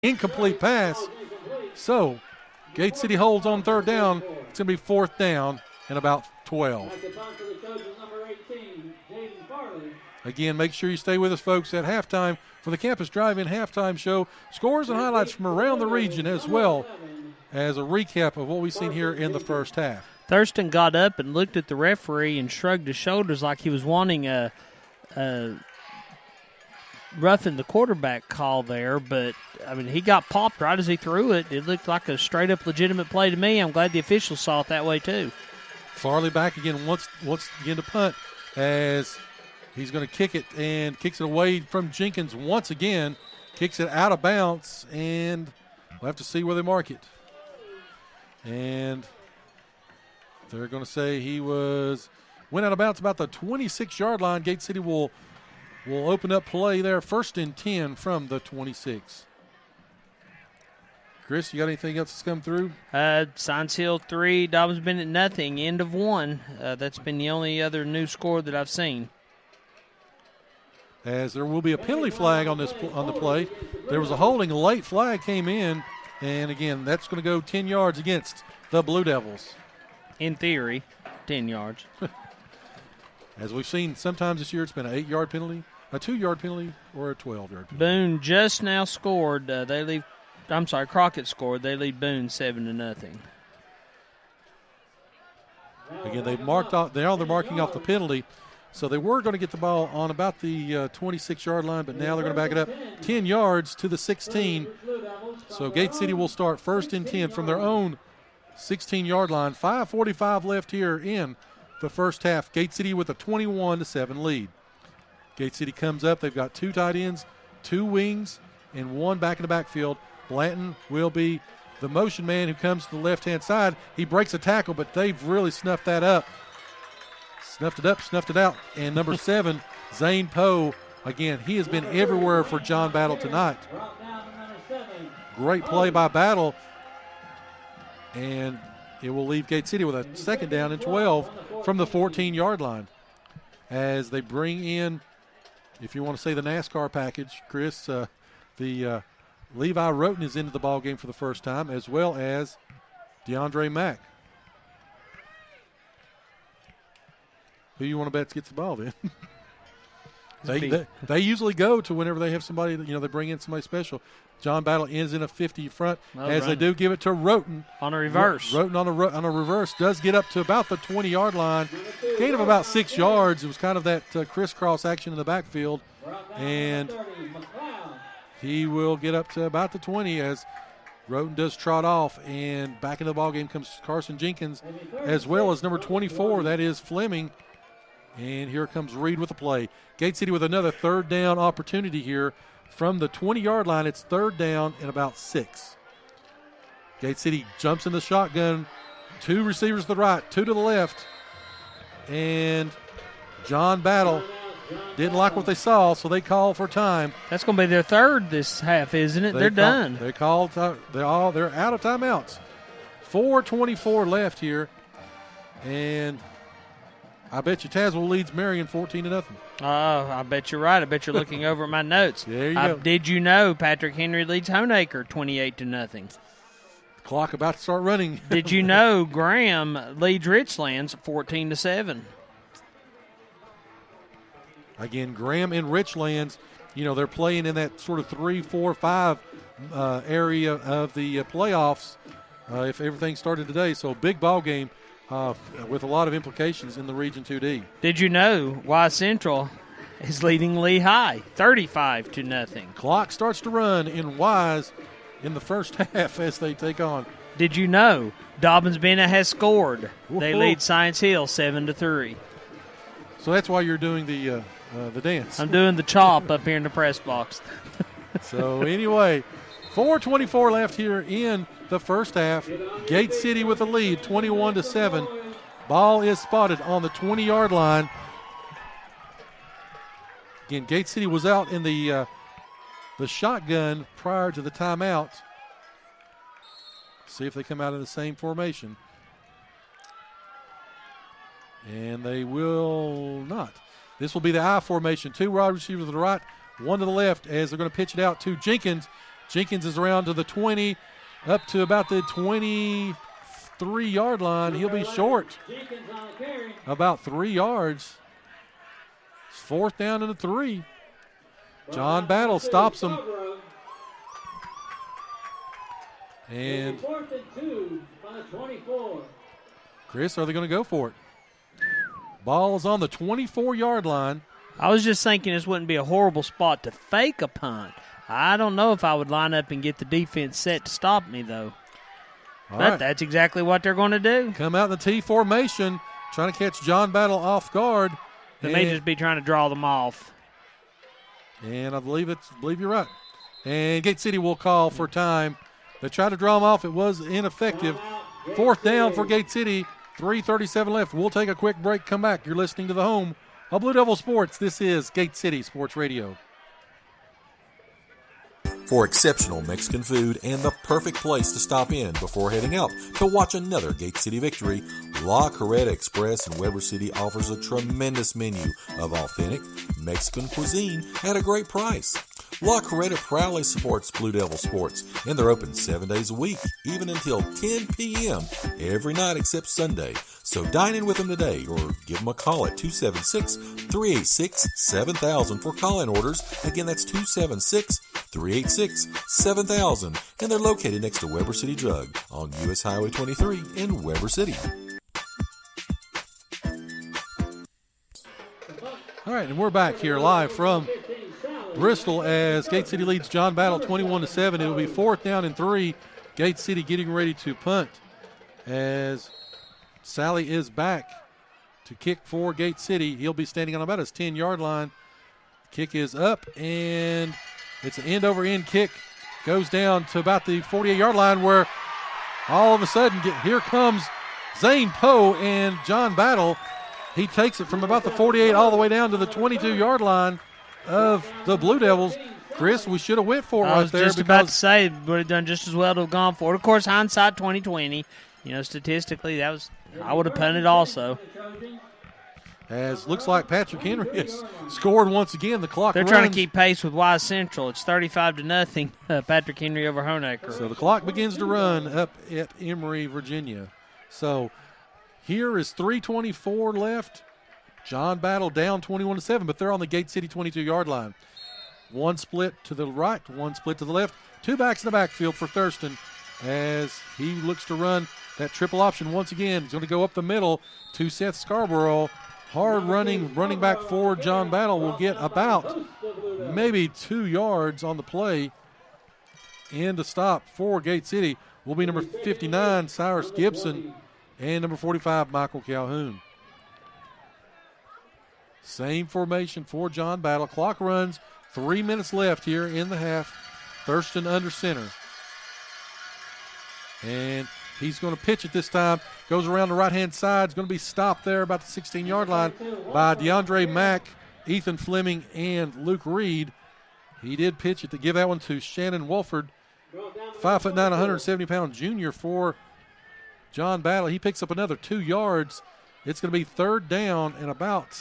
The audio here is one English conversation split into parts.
incomplete pass. So Gate City holds on third down. It's going to be fourth down and about 12. Again, make sure you stay with us, folks, at halftime for the Campus Drive-In Halftime Show. Scores and highlights from around the region, as well as a recap of what we've seen here in the first half. Thurston got up and looked at the referee and shrugged his shoulders like he was wanting a roughing the quarterback call there, but, I mean, he got popped right as he threw it. It looked like a straight-up legitimate play to me. I'm glad the officials saw it that way, too. Farley back again, once again to punt, as he's going to kick it and kicks it away from Jenkins once again, kicks it out of bounds, and we'll have to see where they mark it. And they're going to say he went out of bounds about the 26-yard line. Gate City will open up play there, 1st and 10 from the 26. Chris, you got anything else that's come through? Science Hill 3, Dobbins Bennett nothing, end of 1. That's been the only other new score that I've seen. As there will be a penalty flag on the play. There was a holding, a late flag came in, and again, that's going to go 10 yards against the Blue Devils. In theory, 10 yards. As we've seen, sometimes this year it's been an 8-yard penalty, a 2-yard penalty, or a 12-yard penalty. Boone just now scored. Crockett scored. They lead Boone 7-0. Again, they're marking off the penalty. So they were going to get the ball on about the 26-yard line, but now they're going to back it up 10 yards to the 16. So Gate City will start 1st and 10 from their own 16-yard line. 5:45 left here in the first half. Gate City with a 21-7 lead. Gate City comes up. They've got 2 tight ends, 2 wings, and 1 back in the backfield. Blanton will be the motion man who comes to the left-hand side. He breaks a tackle, but they've really snuffed that up. Snuffed it up, snuffed it out. And number 7, Zane Poe, again, he has been everywhere for John Battle tonight. Great play by Battle. And it will leave Gate City with a 2nd down and 12 from the 14-yard line. As they bring in, if you want to say the NASCAR package, Chris, the Levi Roten is into the ball game for the first time, as well as DeAndre Mack. Who you want to bet gets the ball then? They usually go to whenever they have somebody, they bring in somebody special. John Battle ends in a 50 front they do give it to Roten. On a reverse. Roten on a reverse does get up to about the 20-yard line. Gain of about 6 yards. It was kind of that crisscross action in the backfield. And he will get up to about the 20 as Roten does trot off. And back into the ballgame comes Carson Jenkins, as well as number 24, that is Fleming. And here comes Reed with the play. Gate City with another 3rd down opportunity here. From the 20-yard line, it's 3rd down and about 6. Gate City jumps in the shotgun. 2 receivers to the right, 2 to the left. And John Battle didn't like what they saw, so they call for time. That's going to be their 3rd this half, isn't it? They're done. They're out of timeouts. 4:24 left here. And I bet you Tazewell leads Marion 14-0. Oh, I bet you're right. I bet you're looking over at my notes. There you go. Did you know Patrick Henry leads Honaker 28-0? Clock about to start running. Did you know Graham leads Richlands 14-7? Again, Graham and Richlands, they're playing in that sort of 3, 4, 5 area of the playoffs if everything started today. So big ball game. With a lot of implications in the Region 2D. Did you know Wise Central is leading Lehigh 35-0? Clock starts to run in Wise in the first half as they take on. Did you know Dobbins Bennett has scored? They lead Science Hill 7-3. So that's why you're doing the dance. I'm doing the chop up here in the press box. So anyway, 4:24 left here in the first half. Gate City with the lead, 21-7. Ball is spotted on the 20-yard line. Again, Gate City was out in the shotgun prior to the timeout. See if they come out in the same formation. And they will not. This will be the I formation. 2 wide receivers to the right, 1 to the left as they're going to pitch it out to Jenkins. Jenkins is around to the 20, up to about the 23-yard line. He'll be short about 3 yards. It's 4th down and 3. John Battle stops him. And Chris, are they going to go for it? Ball is on the 24-yard line. I was just thinking this wouldn't be a horrible spot to fake a punt. I don't know if I would line up and get the defense set to stop me, though. But that's exactly what they're going to do. Come out in the T formation, trying to catch John Battle off guard. They may just be trying to draw them off. And I believe you're right. And Gate City will call for time. They tried to draw them off. It was ineffective. 4th down for Gate City. 3:37 left. We'll take a quick break, come back. You're listening to the home of Blue Devil Sports. This is Gate City Sports Radio. For exceptional Mexican food and the perfect place to stop in before heading out to watch another Gate City victory, La Carreta Express in Weber City offers a tremendous menu of authentic Mexican cuisine at a great price. La Carreta proudly supports Blue Devil Sports, and they're open 7 days a week, even until 10 p.m. every night except Sunday. So dine in with them today or give them a call at 276-386-7000 for call-in orders. Again, that's 276-386-7000. And they're located next to Weber City Drug on U.S. Highway 23 in Weber City. All right, and we're back here live from Bristol as Gate City leads John Battle 21-7. It will be 4th down and 3. Gate City getting ready to punt as Sally is back to kick for Gate City. He'll be standing on about his 10-yard line. Kick is up, and it's an end-over-end kick. Goes down to about the 48-yard line where all of a sudden here comes Zane Poe and John Battle. He takes it from about the 48 all the way down to the 22-yard line of the Blue Devils. Chris, we should have went for it right there. I was just about to say, would have done just as well to have gone for it. Of course, hindsight 2020. You know, statistically, I would have punted also. As looks like Patrick Henry has scored once again. The clock They're runs. trying to keep pace with Wise Central. It's 35-0. Patrick Henry over Honaker. So the clock begins to run up at Emory, Virginia. So here is 3:24 left. John Battle down 21-7, but they're on the Gate City 22-yard line. One split to the right, one split to the left. 2 backs in the backfield for Thurston as he looks to run that triple option once again. He's going to go up the middle to Seth Scarborough. Hard running back for John Battle will get about maybe 2 yards on the play. And to stop for Gate City will be number 59, Cyrus Gibson, and number 45, Michael Calhoun. Same formation for John Battle. Clock runs, 3 minutes left here in the half. Thurston under center. And he's going to pitch it this time. Goes around the right-hand side. It's going to be stopped there about the 16-yard line by DeAndre Mack, Ethan Fleming, and Luke Reed. He did pitch it to give that one to Shannon Wolford. 5'9", 170-pound junior for John Battle. He picks up another 2 yards. It's going to be 3rd down and about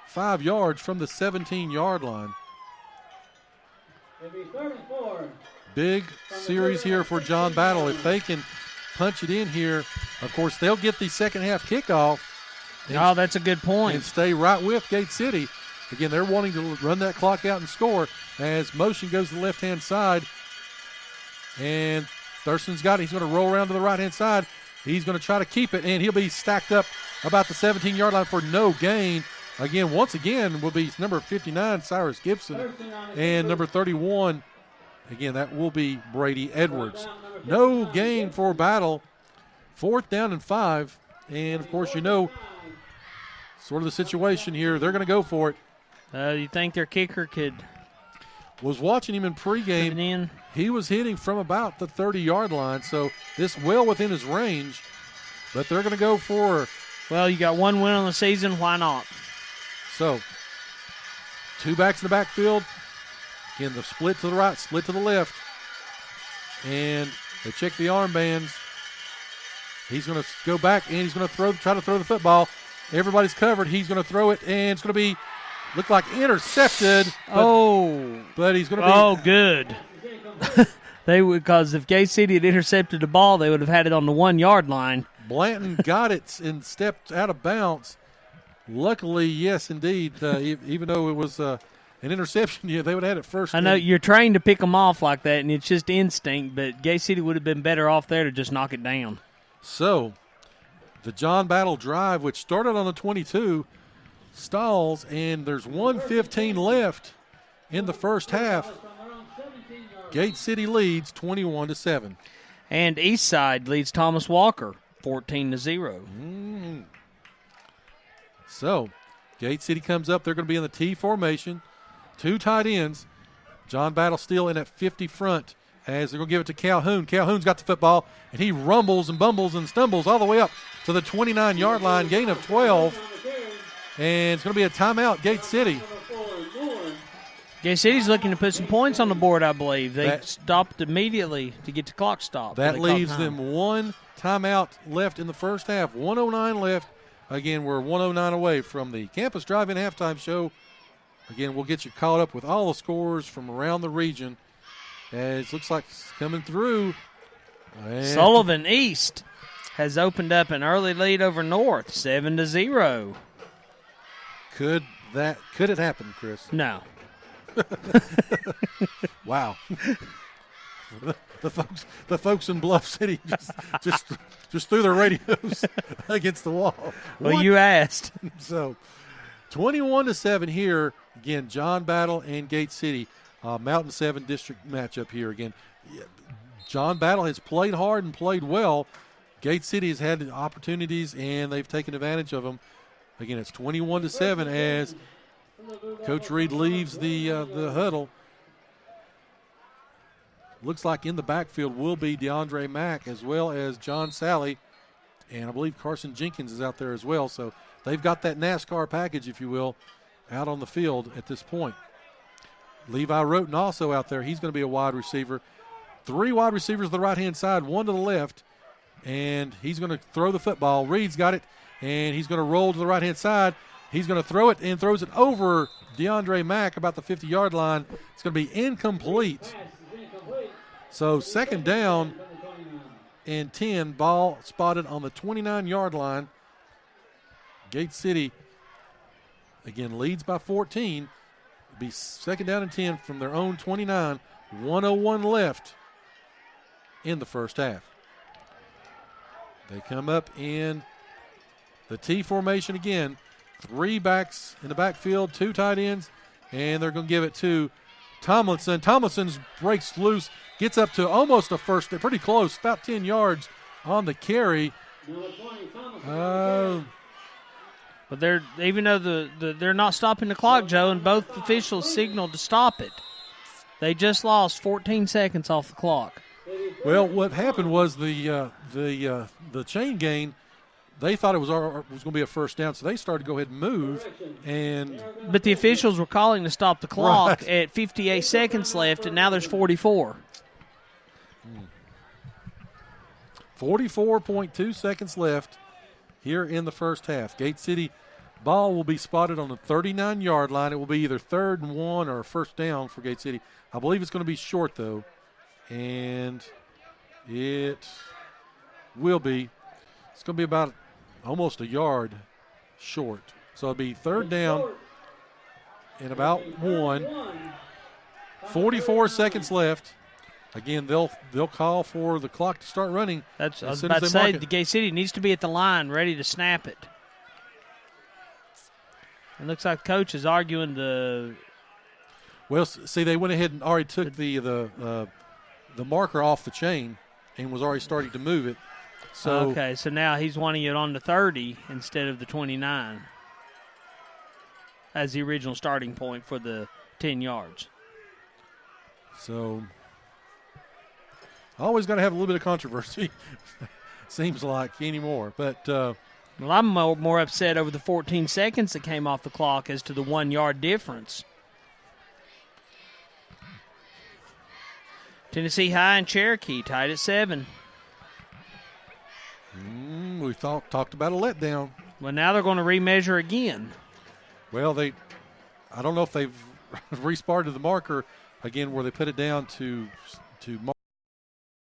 5 yards from the 17-yard line. Big series here for John Battle. If they can punch it in here, of course, they'll get the second half kickoff. Oh, that's a good point. And stay right with Gate City. Again, they're wanting to run that clock out and score as motion goes to the left-hand side. And Thurston's got it. He's going to roll around to the right-hand side. He's going to try to keep it, and he'll be stacked up about the 17-yard line for no gain. Again, once again, will be number 59, Cyrus Gibson, and number 31, again, that will be Brady Edwards. No gain for Battle. 4th down and 5. And, of course, you know, sort of the situation here. They're going to go for it. You think their kicker could? Was watching him in pregame. He was hitting from about the 30-yard line, so this well within his range. But they're going to go for. Well, you got 1 win on the season. Why not? So, 2 backs in the backfield. Again, the split to the right, split to the left. And they check the armbands. He's going to go back, and he's going to try to throw the football. Everybody's covered. He's going to throw it, and it's going to be look like intercepted. But he's going to be. Oh, good. Because if Gate City had intercepted the ball, they would have had it on the 1 yard line. Blanton got it and stepped out of bounds. Luckily, yes, indeed, even though it was an interception, they would have had it first. I know you're trained to pick them off like that, and it's just instinct, but Gate City would have been better off there to just knock it down. So, the John Battle drive, which started on the 22, stalls, and there's 1:15 left in the first half. Gate City leads 21-7. And Eastside leads Thomas Walker 14-0. So, Gate City comes up. They're going to be in the T formation. 2 tight ends. John Battle still in at 50 front as they're going to give it to Calhoun. Calhoun's got the football, and he rumbles and bumbles and stumbles all the way up to the 29-yard line, gain of 12. And it's going to be a timeout, Gate City. Gate City's looking to put some points on the board, I believe. They stopped immediately to get the clock stopped. That leaves them 1 timeout left in the first half. 1:09 left. Again, we're 1:09 away from the Campus Drive-In Halftime Show. Again, we'll get you caught up with all the scores from around the region. As it looks like it's coming through. And Sullivan East has opened up an early lead over North, 7-0. Could it happen, Chris? No. Wow. The folks in Bluff City just threw their radios against the wall. Well, What? you asked. So, 21-7 here. Again, John Battle and Gate City. Mountain 7 district matchup here again. John Battle has played hard and played well. Gate City has had opportunities, and they've taken advantage of them. Again, it's 21-7 as Coach Reed leaves the huddle. Looks like in the backfield will be DeAndre Mack as well as John Sally, and I believe Carson Jenkins is out there as well. So they've got that NASCAR package, if you will, out on the field at this point. Levi Roten also out there. He's going to be a wide receiver. 3 wide receivers to the right-hand side, 1 to the left, and he's going to throw the football. Reed's got it, and he's going to roll to the right-hand side. He's going to throw it and throws it over DeAndre Mack about the 50-yard line. It's going to be incomplete. So second down and 10, ball spotted on the 29-yard line. Gate City, again, leads by 14. It'll be second down and 10 from their own 29. 1:01 left in the first half. They come up in the T formation again. 3 backs in the backfield, 2 tight ends, and they're going to give it to Tomlinson. Tomlinson's breaks loose, gets up to almost a first, pretty close, about 10 yards on the carry. But they're even though they're not stopping the clock, Joe, and both officials signaled to stop it. They just lost 14 seconds off the clock. Well, what happened was the chain gain. They thought it was going to be a first down, so they started to go ahead and move. But the officials were calling to stop the clock at 58 seconds left, and now there's 44. 44.2 seconds left here in the first half. Gate City ball will be spotted on the 39-yard line. It will be either 3rd and 1 or first down for Gate City. I believe it's going to be short, though, and it will be. It's going to be about almost a yard short. So it'll be 3rd down and about 1. 44 seconds left. Again, they'll call for the clock to start running. I was about to say, the Gate City needs to be at the line ready to snap it. It looks like the coach is arguing the. Well, see, they went ahead and already took the marker off the chain and was already starting to move it. So okay, so now he's wanting it on the 30 instead of the 29 as the original starting point for the 10 yards. So always got to have a little bit of controversy, seems like, anymore. But well, I'm more upset over the 14 seconds that came off the clock as to the 1 yard difference. Tennessee High and Cherokee tied at 7. We talked about a letdown. Well, now they're going to remeasure again. Well, I don't know if they've restarted the marker again where they put it down to to